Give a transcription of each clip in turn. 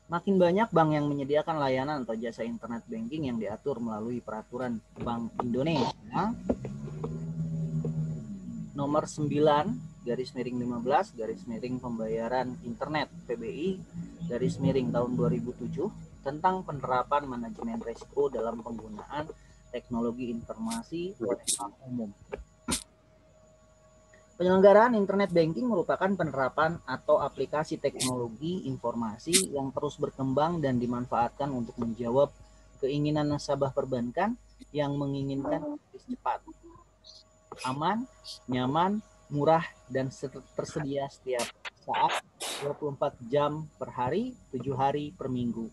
Makin banyak bank yang menyediakan layanan atau jasa internet banking yang diatur melalui peraturan Bank Indonesia nomor 9 garis miring 15 garis miring pembayaran internet PBI garis miring tahun 2007 tentang penerapan manajemen risiko dalam penggunaan teknologi informasi umum. Penyelenggaraan internet banking merupakan penerapan atau aplikasi teknologi informasi yang terus berkembang dan dimanfaatkan untuk menjawab keinginan nasabah perbankan yang menginginkan cepat, aman, nyaman, murah, dan tersedia setiap saat 24 jam per hari, 7 hari per minggu.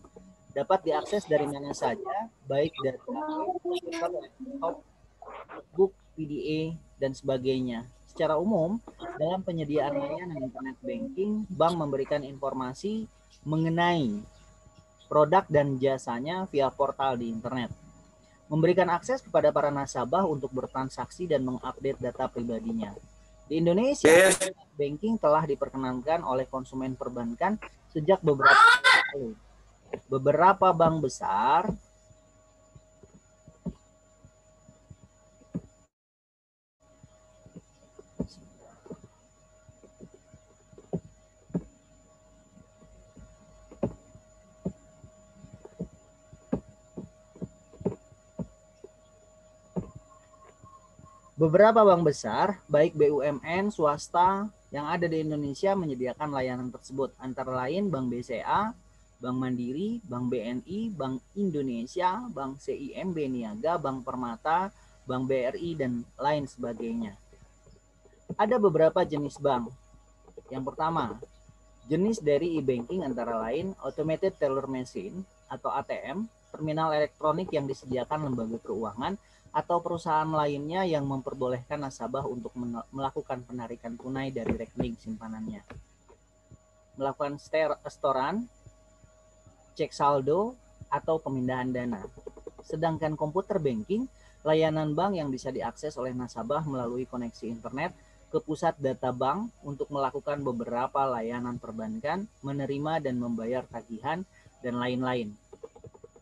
Dapat diakses dari mana saja, baik dari komputer, laptop, notebook, PDA, dan sebagainya. Secara umum, dalam penyediaan layanan internet banking, bank memberikan informasi mengenai produk dan jasanya via portal di internet, memberikan akses kepada para nasabah untuk bertransaksi dan mengupdate data pribadinya. Di Indonesia, banking telah diperkenankan oleh konsumen perbankan sejak beberapa tahun lalu. Beberapa bank besar Beberapa bank besar, baik BUMN, swasta, yang ada di Indonesia menyediakan layanan tersebut, antara lain Bank BCA, Bank Mandiri, Bank BNI, Bank Indonesia, Bank CIMB Niaga, Bank Permata, Bank BRI, dan lain sebagainya. Ada beberapa jenis bank. Yang pertama, jenis dari e-banking antara lain Automated Teller Machine atau ATM, terminal elektronik yang disediakan lembaga keuangan atau perusahaan lainnya yang memperbolehkan nasabah untuk melakukan penarikan tunai dari rekening simpanannya, melakukan setoran, cek saldo, atau pemindahan dana. Sedangkan komputer banking, layanan bank yang bisa diakses oleh nasabah melalui koneksi internet ke pusat data bank untuk melakukan beberapa layanan perbankan, menerima dan membayar tagihan, dan lain-lain.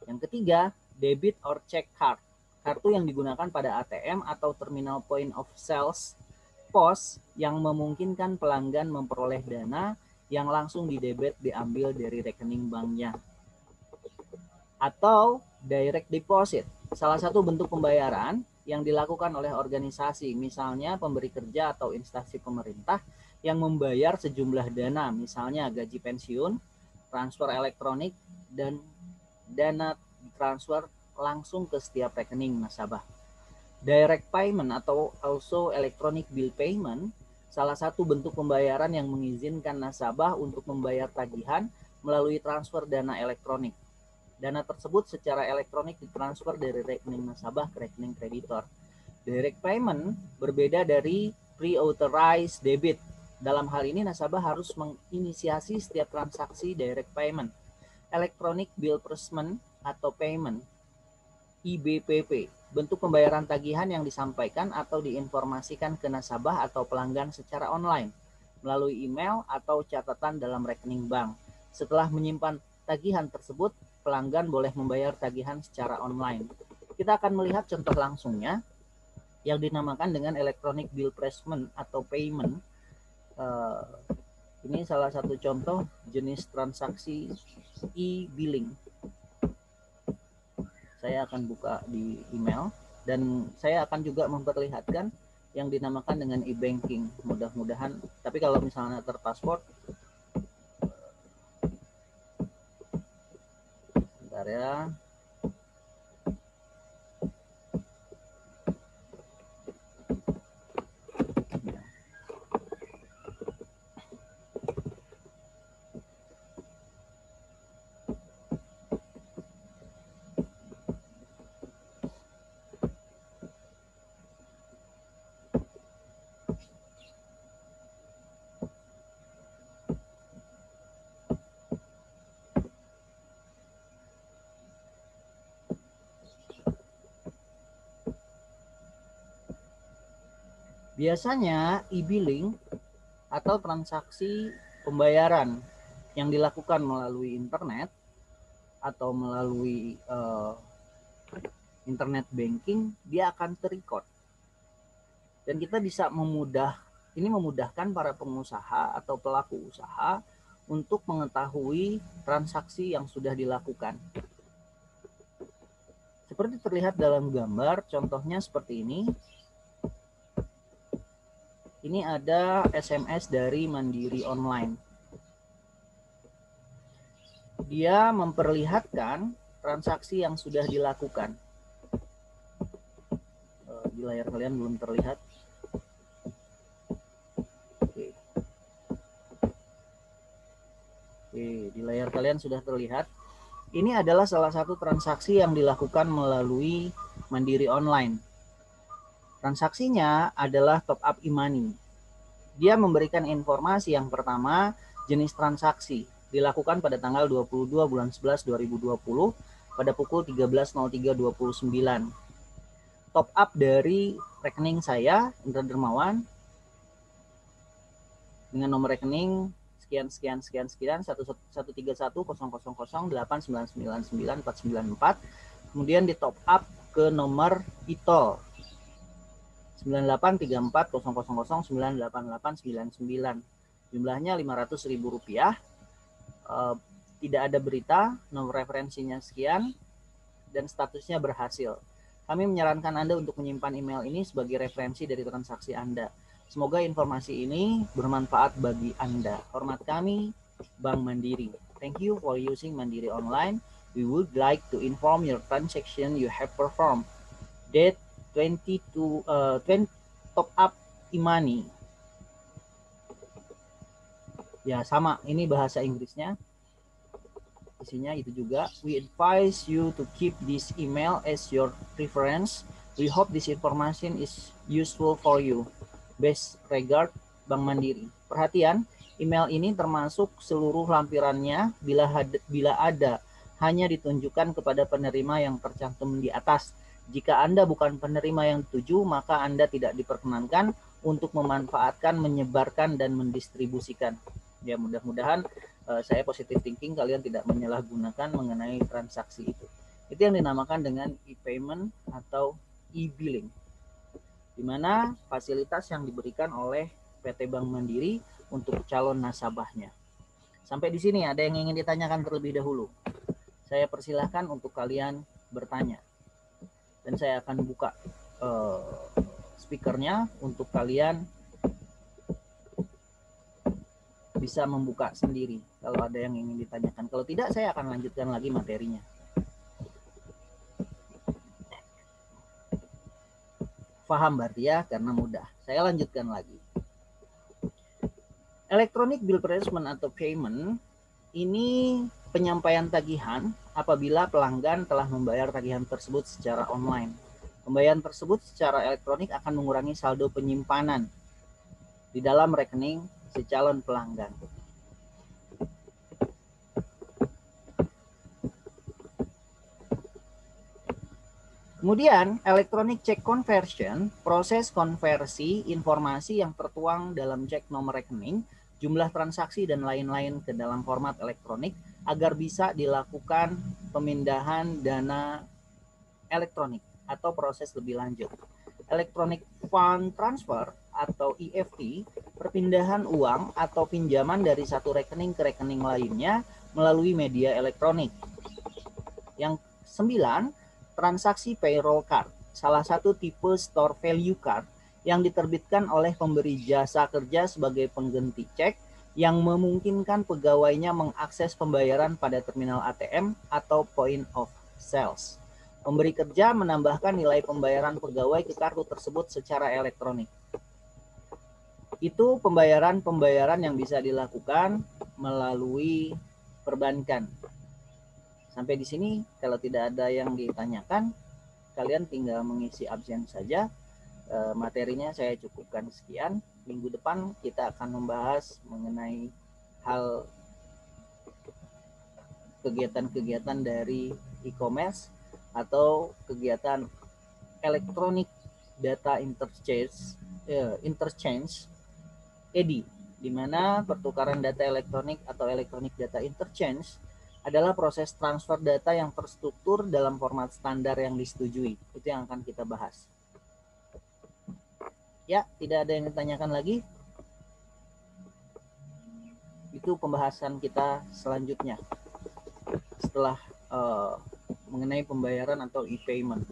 Yang ketiga, debit or check card. Kartu yang digunakan pada ATM atau terminal point of sales POS yang memungkinkan pelanggan memperoleh dana yang langsung didebit diambil dari rekening banknya. Atau direct deposit, salah satu bentuk pembayaran yang dilakukan oleh organisasi, misalnya pemberi kerja atau instansi pemerintah yang membayar sejumlah dana, misalnya gaji pensiun, transfer elektronik, dan dana transfer langsung ke setiap rekening nasabah. Direct payment atau also electronic bill payment, salah satu bentuk pembayaran yang mengizinkan nasabah untuk membayar tagihan melalui transfer dana elektronik. Dana tersebut secara elektronik ditransfer dari rekening nasabah ke rekening kreditor. Direct payment berbeda dari pre-authorized debit. Dalam hal ini nasabah harus menginisiasi setiap transaksi direct payment. Electronic bill payment atau payment IBPP, bentuk pembayaran tagihan yang disampaikan atau diinformasikan ke nasabah atau pelanggan secara online melalui email atau catatan dalam rekening bank. Setelah menyimpan tagihan tersebut, pelanggan boleh membayar tagihan secara online. Kita akan melihat contoh langsungnya yang dinamakan dengan electronic bill payment atau payment. Ini salah satu contoh jenis transaksi e-billing. Saya akan buka di email dan saya akan juga memperlihatkan yang dinamakan dengan e-banking. Mudah-mudahan, tapi kalau misalnya terpasport, bentar ya. Biasanya e-billing atau transaksi pembayaran yang dilakukan melalui internet atau melalui internet banking, dia akan terrecord. Dan kita bisa memudahkan para pengusaha atau pelaku usaha untuk mengetahui transaksi yang sudah dilakukan. Seperti terlihat dalam gambar, contohnya seperti ini. Ini ada SMS dari Mandiri Online. Dia memperlihatkan transaksi yang sudah dilakukan. Di layar kalian belum terlihat. Oke, di layar kalian sudah terlihat. Ini adalah salah satu transaksi yang dilakukan melalui Mandiri Online. Transaksinya adalah top up e-money. Dia memberikan informasi yang pertama, jenis transaksi dilakukan pada tanggal 22 bulan 11 2020 pada pukul 13.03.29. Top up dari rekening saya, Indra Dermawan, dengan nomor rekening sekian 1310008999494. Kemudian di top up ke nomor e-tol 983400098899. Jumlahnya Rp500.000. Tidak ada berita, nomor referensinya sekian, dan statusnya berhasil. Kami menyarankan Anda untuk menyimpan email ini sebagai referensi dari transaksi Anda. Semoga informasi ini bermanfaat bagi Anda. Hormat kami, Bank Mandiri. Thank you for using Mandiri Online. We would like to inform your transaction you have performed. Date 20 top up e-money. Ya, sama, ini bahasa Inggrisnya. Isinya itu juga. We advise you to keep this email as your reference. We hope this information is useful for you. Best regard, Bank Mandiri. Perhatian, email ini termasuk seluruh lampirannya bila ada hanya ditunjukkan kepada penerima yang tercantum di atas. Jika Anda bukan penerima yang dituju, maka Anda tidak diperkenankan untuk memanfaatkan, menyebarkan, dan mendistribusikan. Ya, mudah-mudahan saya positive thinking, kalian tidak menyalahgunakan mengenai transaksi itu. Itu yang dinamakan dengan e-payment atau e-billing, di mana fasilitas yang diberikan oleh PT Bank Mandiri untuk calon nasabahnya. Sampai di sini ada yang ingin ditanyakan terlebih dahulu? Saya persilahkan untuk kalian bertanya. Dan saya akan buka speakernya untuk kalian bisa membuka sendiri kalau ada yang ingin ditanyakan. Kalau tidak, saya akan lanjutkan lagi materinya. Paham berarti ya, karena mudah. Saya lanjutkan lagi. Electronic bill placement atau payment ini penyampaian tagihan apabila pelanggan telah membayar tagihan tersebut secara online. Pembayaran tersebut secara elektronik akan mengurangi saldo penyimpanan di dalam rekening si calon pelanggan. Kemudian, electronic check conversion, proses konversi informasi yang tertuang dalam cek nomor rekening, jumlah transaksi, dan lain-lain ke dalam format elektronik agar bisa dilakukan pemindahan dana elektronik atau proses lebih lanjut. Electronic Fund Transfer atau EFT, perpindahan uang atau pinjaman dari satu rekening ke rekening lainnya melalui media elektronik. Yang 9, transaksi payroll card, salah satu tipe store value card yang diterbitkan oleh pemberi jasa kerja sebagai pengganti cek yang memungkinkan pegawainya mengakses pembayaran pada terminal ATM atau point of sales. Pemberi kerja menambahkan nilai pembayaran pegawai ke kartu tersebut secara elektronik. Itu pembayaran yang bisa dilakukan melalui perbankan. Sampai di sini, kalau tidak ada yang ditanyakan, kalian tinggal mengisi absen saja. Materinya saya cukupkan sekian. Minggu depan kita akan membahas mengenai hal kegiatan-kegiatan dari e-commerce atau kegiatan electronic data interchange EDI, di mana pertukaran data elektronik atau electronic data interchange adalah proses transfer data yang terstruktur dalam format standar yang disetujui. Itu yang akan kita bahas. Ya, tidak ada yang ditanyakan lagi. Itu pembahasan kita selanjutnya setelah mengenai pembayaran atau e-payment.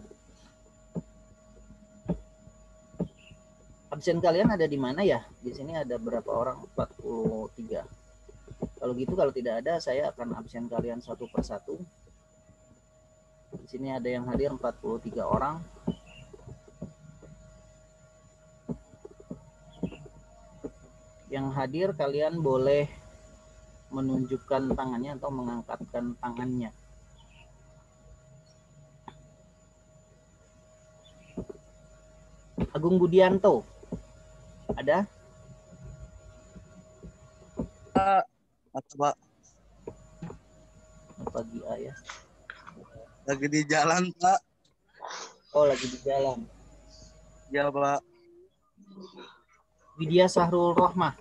Absen kalian ada di mana ya? Di sini ada berapa orang? 43. Kalau gitu, kalau tidak ada, saya akan absen kalian satu persatu. Di sini ada yang hadir 43 orang. Yang hadir kalian boleh menunjukkan tangannya atau mengangkatkan tangannya. Agung Budianto, ada? Pak. Pagi ya. Lagi di jalan, Pak. Oh, lagi di jalan. Ya, Pak. Widya Sahrul Rohmah.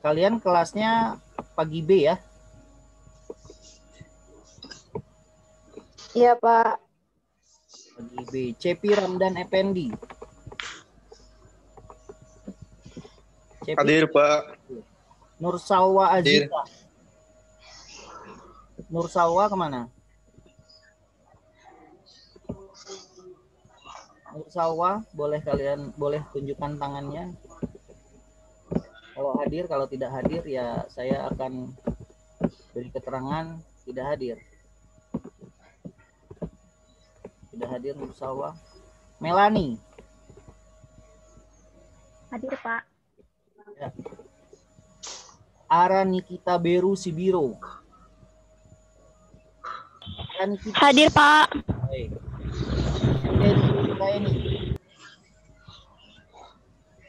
Kalian kelasnya pagi B ya? Iya, Pak. Pagi B. Cepi Ramdan Effendi. Cepi. Hadir, Pak. Nursalwa Hadir. Azika. Nursalwa kemana? Nursalwa, boleh kalian tunjukkan tangannya. Kalau hadir, kalau tidak hadir ya saya akan beri keterangan tidak hadir. Tidak hadir Nursalwa. Melani. Hadir, Pak. Ya. Ara Nikita Beru Sibiro. Hadir, Pak. Baik.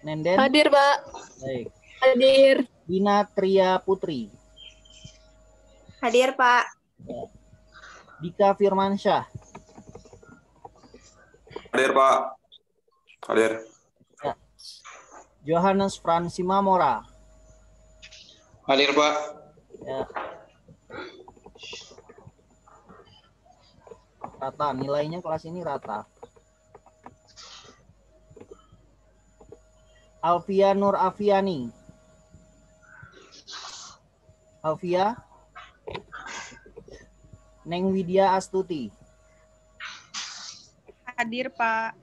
Nenden. Hadir, Pak. Baik. Hadir. Dina Tria Putri. Hadir, Pak. Ya. Dika Firmansyah. Hadir, Pak. Hadir. Ya. Johannes Fransima Mora. Hadir, Pak. Ya. Rata, nilainya kelas ini rata. Alfia Nur Afiani. Alfia. Neng Widya Astuti. Hadir, Pak.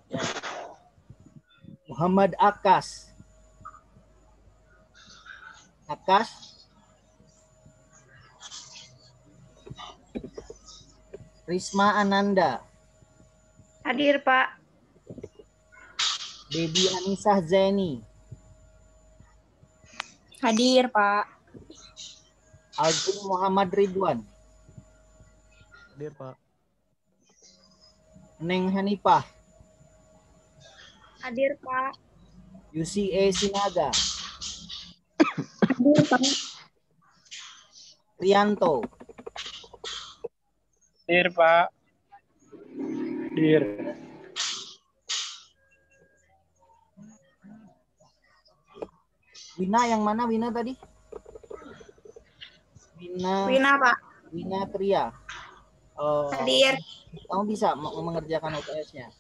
Ya. Muhammad Akas. Akas. Risma Ananda. Hadir, Pak. Baby Anisah Zeni. Hadir, Pak. Agung Muhammad Ridwan. Hadir, Pak. Neng Hanifah. Hadir, Pak. UCA Sinaga. Hadir, Pak. Rianto. Hadir, Pak. Hadir. Wina yang mana Wina tadi? Wina, Pak. Wina Tria. Hadir. Kamu bisa mengerjakan UTS-nya?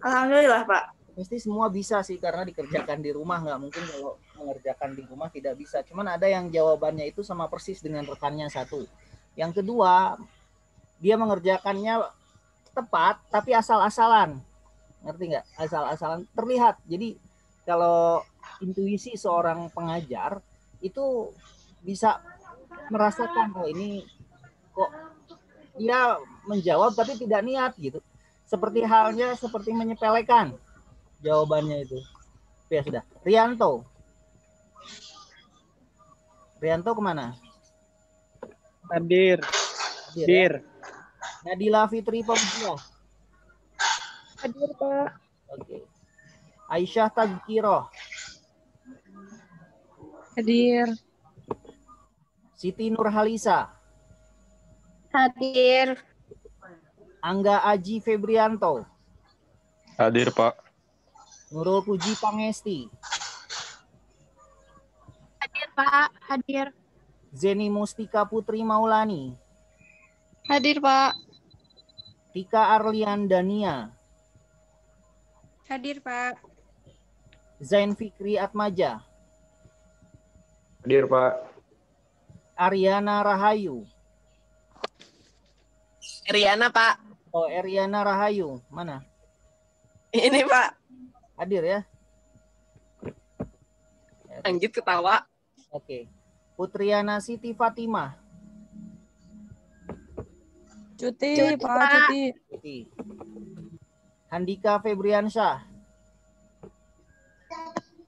Alhamdulillah, Pak. Pasti semua bisa sih karena dikerjakan di rumah, nggak mungkin kalau mengerjakan di rumah tidak bisa. Cuman ada yang jawabannya itu sama persis dengan rekannya satu. Yang kedua, dia mengerjakannya tepat tapi asal-asalan. Ngerti nggak? Asal-asalan terlihat. Jadi kalau intuisi seorang pengajar itu bisa merasakan oh ini kok dia menjawab tapi tidak niat gitu. Seperti halnya seperti menyepelekan jawabannya itu. Ya sudah. Rianto. Rianto kemana? Hadir. Hadir. Ya? Nadila Fitri Fauzia. Hadir, Pak. Oke. Aisyah Tazkiroh. Hadir. Siti Nurhalisa. Hadir. Angga Aji Febrianto. Hadir, Pak. Nurul Puji Pangesti. Hadir, Pak. Hadir. Zeni Mustika Putri Maulani. Hadir, Pak. Tika Arlian Dania. Hadir, Pak. Zain Fikri Atmaja. Hadir, Pak. Ariana Rahayu. Riana, Pak. Oh, Ariana Rahayu. Mana? Ini, Pak. Hadir ya? Anggit ketawa. Oke. Putriana Siti Fatimah. Cuti, Pak. Cuti. Handika Febriansyah.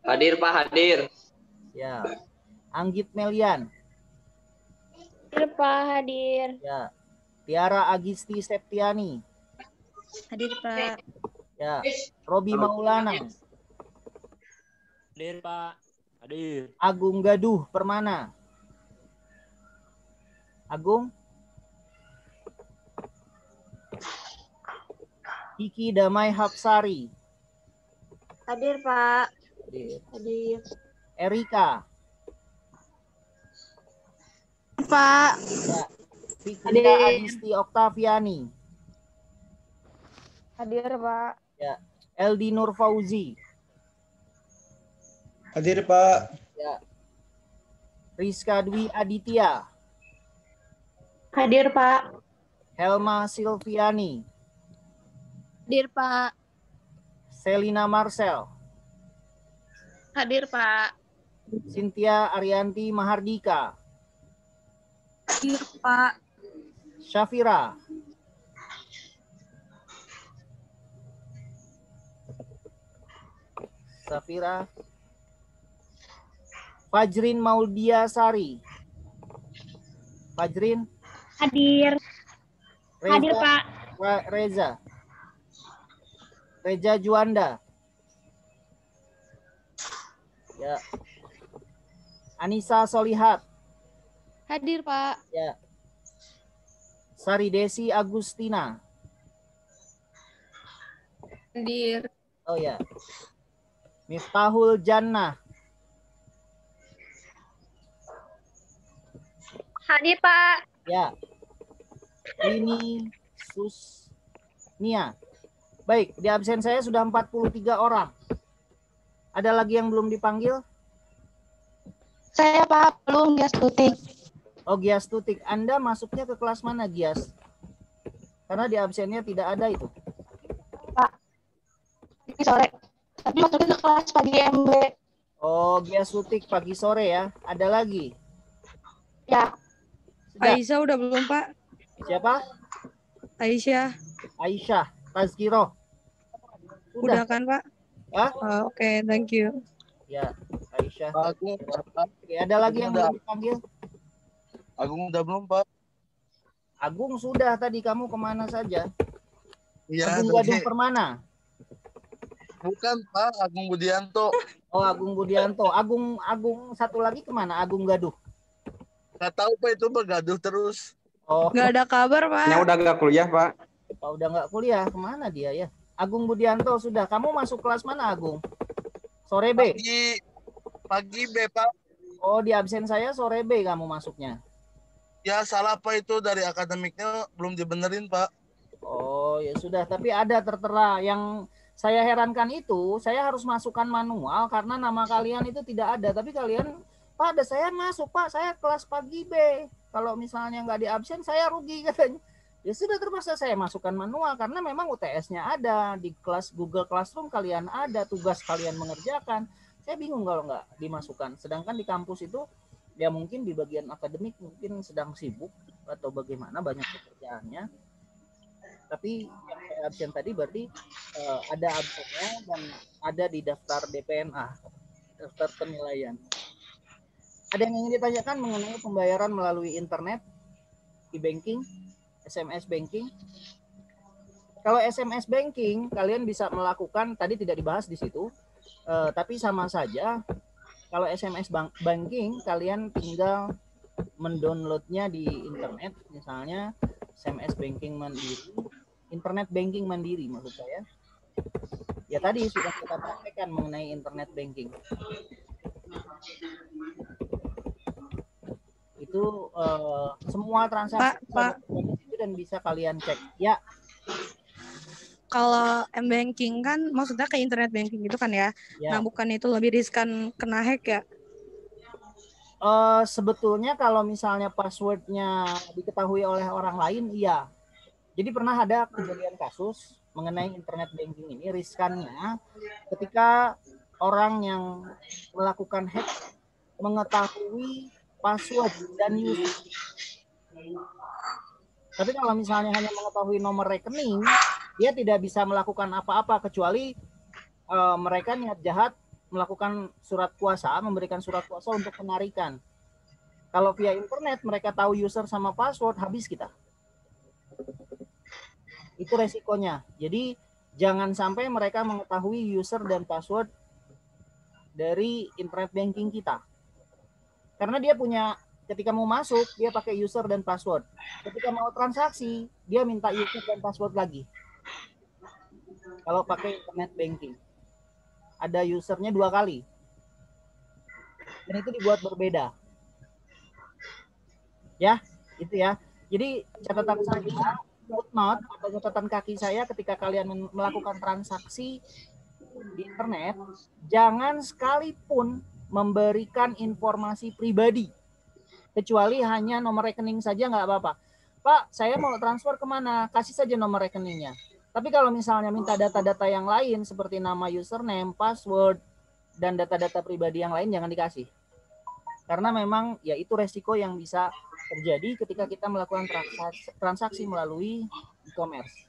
Hadir, Pak. Hadir. Ya. Anggit Melian. Hadir, Pak. Hadir. Ya. Tiara Agisti Septiani. Hadir, Pak. Ya. Robi Maulana. Hadir, Pak. Hadir. Agung Gaduh Permana. Agung. Kiki Damai Hapsari. Hadir, Pak. Hadir. Hadir. Erika. Pak. Ya. Fikrita Adisti Oktaviani. Hadir, Pak. Ya. Eldi Nur Fauzi. Hadir, Pak. Ya. Rizka Dwi Aditya. Hadir, Pak. Helma Silviani. Hadir, Pak. Selina Marcel. Hadir, Pak. Cynthia Arianti Mahardika. Hadir, Pak. Syafira. Syafira. Fajrin Maudia Sari. Fajrin. Hadir. Reza, Hadir, Pak. Reza. Reza Juanda. Ya. Anissa Solihat. Hadir, Pak. Ya. Sari Desi Agustina. Hadir. Oh ya. Miftahul Jannah. Hadir, Pak. Ya. Ini Susnia. Baik, di absen saya sudah 43 orang. Ada lagi yang belum dipanggil? Saya, Pak. Belum, Gias Tutik. Oh, Gias Tutik. Anda masuknya ke kelas mana, Gias? Karena di absennya tidak ada itu. Pak. Pagi sore. Tapi masuknya ke kelas pagi MB. Oh, Gias Tutik pagi sore ya. Ada lagi? Ya. Sudah. Aisyah udah belum, Pak? Siapa? Aisyah. Aisyah. Tazkiro. Udah kan, Pak? Hah? Oh, Oke, thank you. Ya, Aisyah. Agung, Oke, ada lagi yang belum dipanggil? Agung udah belum, Pak? Agung sudah tadi. Kamu kemana saja? Iya, Agung Gaduh Permana. bukan, Pak. Agung Budianto. Oh, Agung Budianto. Agung satu lagi kemana? Agung Gaduh. Nggak tahu, Pak, itu bergaduh terus. Oh, Nggak ada kabar, Pak. Udah gak kuliah, Pak. oh, udah nggak kuliah. Kemana dia ya? Agung Budianto sudah. Kamu masuk kelas mana, Agung? Sore B? Pagi B, Pak. Oh, di absen saya sore B kamu masuknya. Ya, salah, Pak, itu dari akademiknya belum dibenerin, Pak. Oh, ya sudah. Tapi ada tertera. Yang saya herankan itu, saya harus masukkan manual karena nama kalian itu tidak ada. Tapi kalian, Pak, ada saya masuk, Pak. Saya kelas pagi B. Kalau misalnya nggak di absen, saya rugi katanya. Ya sudah, terpaksa saya masukkan manual karena memang UTS-nya ada. Di kelas Google Classroom kalian ada, tugas kalian mengerjakan. Saya bingung kalau nggak dimasukkan. Sedangkan di kampus itu, ya mungkin di bagian akademik mungkin sedang sibuk atau bagaimana, banyak pekerjaannya. Tapi yang saya absen tadi berarti ada absennya dan ada di daftar DPNA, daftar penilaian. Ada yang ingin ditanyakan mengenai pembayaran melalui internet, e-banking, SMS banking? Kalau SMS banking, kalian bisa melakukan, tadi tidak dibahas di situ, tapi sama saja. Kalau SMS banking, kalian tinggal mendownloadnya di internet, misalnya SMS banking mandiri, internet banking mandiri maksud saya. Ya tadi sudah kita praktekkan mengenai internet banking. Itu semua transaksi Pak. itu dan bisa kalian cek. Ya, Kalau m-banking kan maksudnya ke internet banking gitu kan ya. ya. Nah, bukan itu lebih riskan kena hack ya? Sebetulnya kalau misalnya passwordnya diketahui oleh orang lain, iya. Jadi pernah ada kejadian kasus mengenai internet banking ini, riskannya ketika orang yang melakukan hack mengetahui password dan user. Tapi kalau misalnya hanya mengetahui nomor rekening, dia tidak bisa melakukan apa-apa kecuali mereka niat jahat melakukan surat kuasa, memberikan surat kuasa untuk penarikan. Kalau via internet mereka tahu user sama password, habis kita. Itu resikonya. Jadi jangan sampai mereka mengetahui user dan password dari internet banking kita. Karena dia punya, ketika mau masuk, dia pakai user dan password. Ketika mau transaksi, dia minta user dan password lagi. Kalau pakai internet banking. Ada usernya 2 kali. Dan itu dibuat berbeda. Ya, itu ya. Jadi catatan saya, footnote atau catatan kaki saya ketika kalian melakukan transaksi di internet, jangan sekalipun memberikan informasi pribadi. Kecuali hanya nomor rekening saja nggak apa-apa. Pak, saya mau transfer kemana? Kasih saja nomor rekeningnya. Tapi kalau misalnya minta data-data yang lain seperti nama username, password, dan data-data pribadi yang lain jangan dikasih. Karena memang ya itu resiko yang bisa terjadi ketika kita melakukan transaksi melalui e-commerce,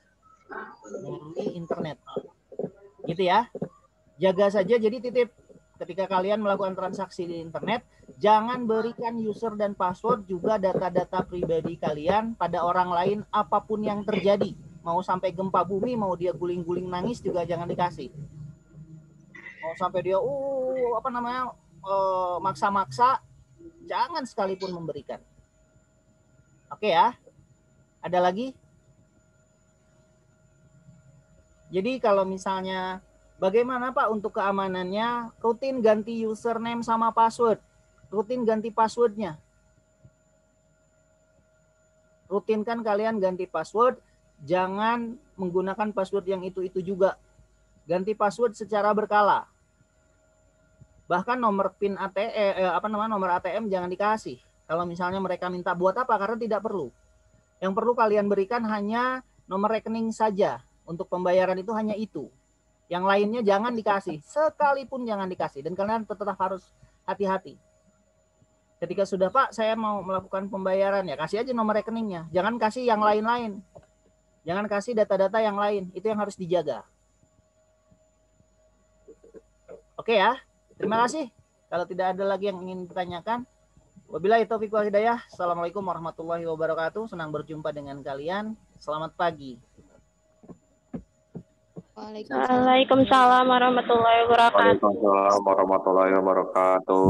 melalui internet. Gitu ya. Jaga saja, jadi titip ketika kalian melakukan transaksi di internet, jangan berikan user dan password juga data-data pribadi kalian pada orang lain apapun yang terjadi. Mau sampai gempa bumi, mau dia guling-guling nangis juga jangan dikasih. Mau sampai dia maksa-maksa, jangan sekalipun memberikan. Oke ya. Ada lagi? Jadi kalau misalnya bagaimana Pak untuk keamanannya? Rutin ganti username sama password. Rutin ganti passwordnya. Rutinkan kalian ganti password. Jangan menggunakan password yang itu juga. Ganti password secara berkala. Bahkan nomor PIN nomor ATM jangan dikasih. Kalau misalnya mereka minta buat apa? Karena tidak perlu. Yang perlu kalian berikan hanya nomor rekening saja. Untuk pembayaran itu hanya itu. Yang lainnya jangan dikasih. Sekalipun jangan dikasih. Dan kalian tetap harus hati-hati. Ketika sudah Pak, saya mau melakukan pembayaran, ya kasih aja nomor rekeningnya. Jangan kasih yang lain-lain. Jangan kasih data-data yang lain. Itu yang harus dijaga. Oke ya. Terima kasih. Kalau tidak ada lagi yang ingin ditanyakan. Wabillahi taufiq wal hidayah. Assalamualaikum warahmatullahi wabarakatuh. Senang berjumpa dengan kalian. Selamat pagi. Waalaikumsalam warahmatullahi wabarakatuh. Waalaikumsalam warahmatullahi wabarakatuh.